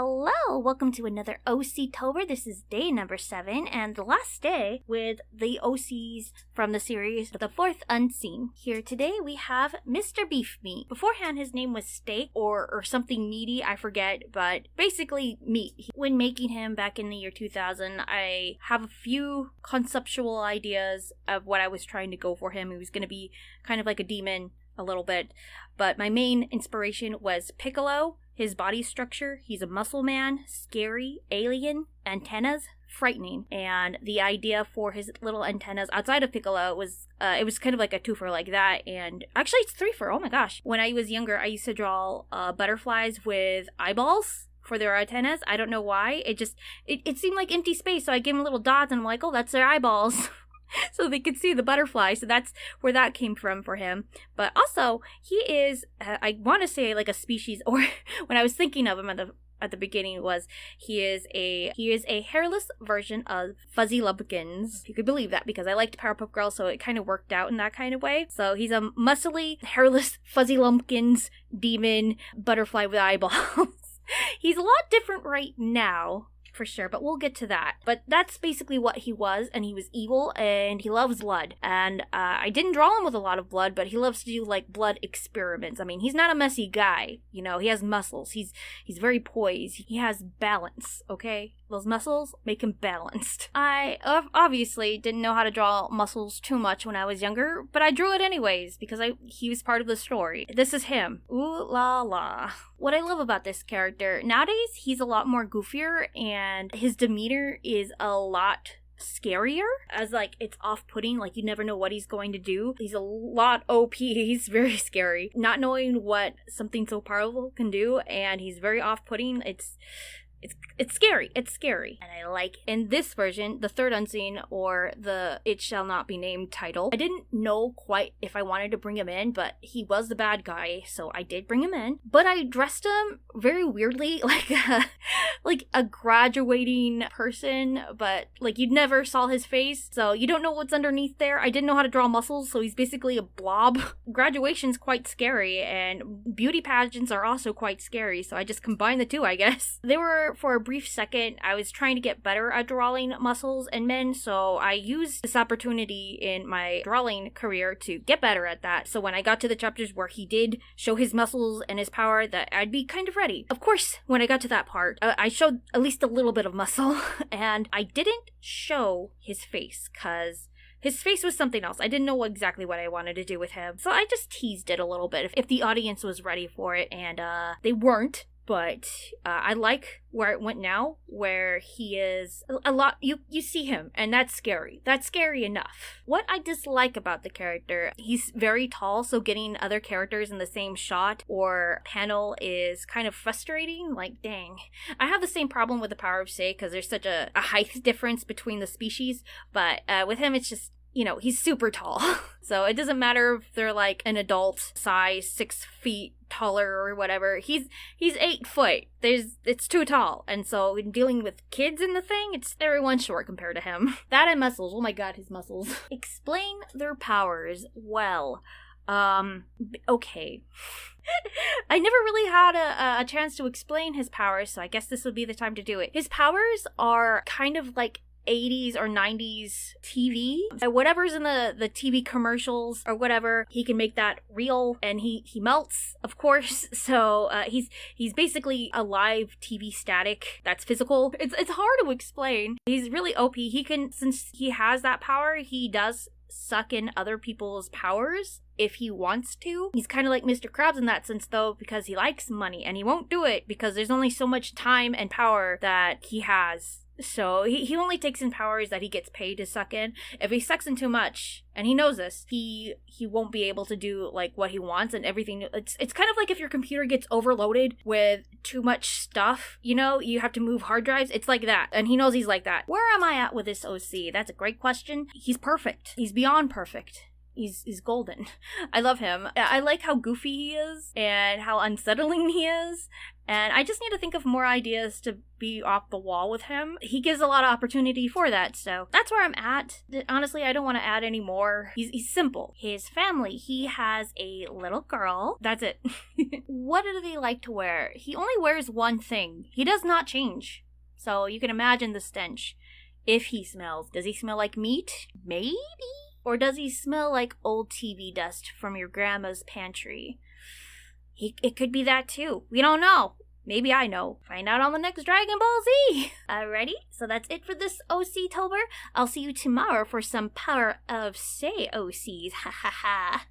Hello, welcome to another OC-tober. This is day number 7 and the last day with the OCs from the series The Fourth Unseen. Here today we have Mr.BeefMeat. Beforehand his name was Steak or something meaty, I forget, but basically meat. When making him back in the year 2000, I have a few conceptual ideas of what I was trying to go for him. He was going to be kind of like a demon a little bit, but my main inspiration was Piccolo. His body structure, he's a muscle man, scary, alien, antennas, frightening. And the idea for his little antennas outside of Piccolo was, it was kind of like a twofer like that. And actually it's threefer, oh my gosh. When I was younger, I used to draw butterflies with eyeballs for their antennas. I don't know why. It seemed like empty space, so I gave them little dots and I'm like, oh, that's their eyeballs. So they could see the butterfly. So that's where that came from for him. But also, he is, I want to say like a species, or when I was thinking of him at the beginning was, he is a hairless version of Fuzzy Lumpkins. You could believe that because I liked Powerpuff Girls, so it kind of worked out in that kind of way. So he's a muscly, hairless Fuzzy Lumpkins demon butterfly with eyeballs. He's a lot different right now, for sure, but we'll get to that. But that's basically what he was, and he was evil, and he loves blood. And I didn't draw him with a lot of blood, but he loves to do, like, blood experiments. I mean, he's not a messy guy, you know, he has muscles. He's very poised. He has balance, okay? Those muscles make him balanced. I obviously didn't know how to draw muscles too much when I was younger, but I drew it anyways because he was part of the story. This is him. Ooh la la. What I love about this character, nowadays he's a lot more goofier and his demeanor is a lot scarier, as like it's off-putting, like you never know what he's going to do. He's a lot OP. He's very scary, not knowing what something so powerful can do, and he's very off-putting. It's scary. It's scary. And I like, in this version, the Third Unseen, or the It Shall Not Be Named title, I didn't know quite if I wanted to bring him in, but he was the bad guy, so I did bring him in. But I dressed him very weirdly, like a graduating person, but like you never saw his face, so you don't know what's underneath there. I didn't know how to draw muscles, so he's basically a blob. Graduation's quite scary, and beauty pageants are also quite scary, so I just combined the two, I guess. They were, for a brief second, I was trying to get better at drawing muscles and men, so I used this opportunity in my drawing career to get better at that. So when I got to the chapters where he did show his muscles and his power, that I'd be kind of ready. Of course, when I got to that part, I showed at least a little bit of muscle, and I didn't show his face, because his face was something else. I didn't know exactly what I wanted to do with him, so I just teased it a little bit if the audience was ready for it, and they weren't. But I like where it went now, where he is a lot, you see him, and that's scary. That's scary enough. What I dislike about the character, he's very tall, so getting other characters in the same shot or panel is kind of frustrating. Like, dang. I have the same problem with the Power of Say, because there's such a height difference between the species, but with him it's just, you know, he's super tall. So it doesn't matter if they're like an adult size, 6 feet taller or whatever. He's 8 foot. It's too tall. And so in dealing with kids in the thing, it's everyone's short compared to him. That and muscles. Oh my god, his muscles. Explain their powers. Well, okay. I never really had a chance to explain his powers, so I guess this would be the time to do it. His powers are kind of like 80s or 90s TV. Whatever's in the TV commercials or whatever, he can make that real, and he melts, of course. So he's basically a live TV static that's physical. It's hard to explain. He's really OP. He can, since he has that power, he does suck in other people's powers if he wants to. He's kind of like Mr. Krabs in that sense, though, because he likes money, and he won't do it because there's only so much time and power that he has. So he only takes in powers that he gets paid to suck in. If he sucks in too much, and he knows this, he won't be able to do like what he wants and everything. It's kind of like if your computer gets overloaded with too much stuff, you know, you have to move hard drives. It's like that, and he knows he's like that. Where am I at with this OC? That's a great question. He's perfect. He's beyond perfect. He's golden. I love him. I like how goofy he is and how unsettling he is. And I just need to think of more ideas to be off the wall with him. He gives a lot of opportunity for that, so that's where I'm at. Honestly, I don't want to add any more. He's simple. His family, he has a little girl. That's it. What do they like to wear? He only wears one thing. He does not change. So you can imagine the stench. If he smells, does he smell like meat? Maybe? Or does he smell like old TV dust from your grandma's pantry? It could be that too. We don't know. Maybe I know. Find out on the next Dragon Ball Z. Alrighty, so that's it for this OC-tober. I'll see you tomorrow for some Power of Say OCs. Ha ha ha.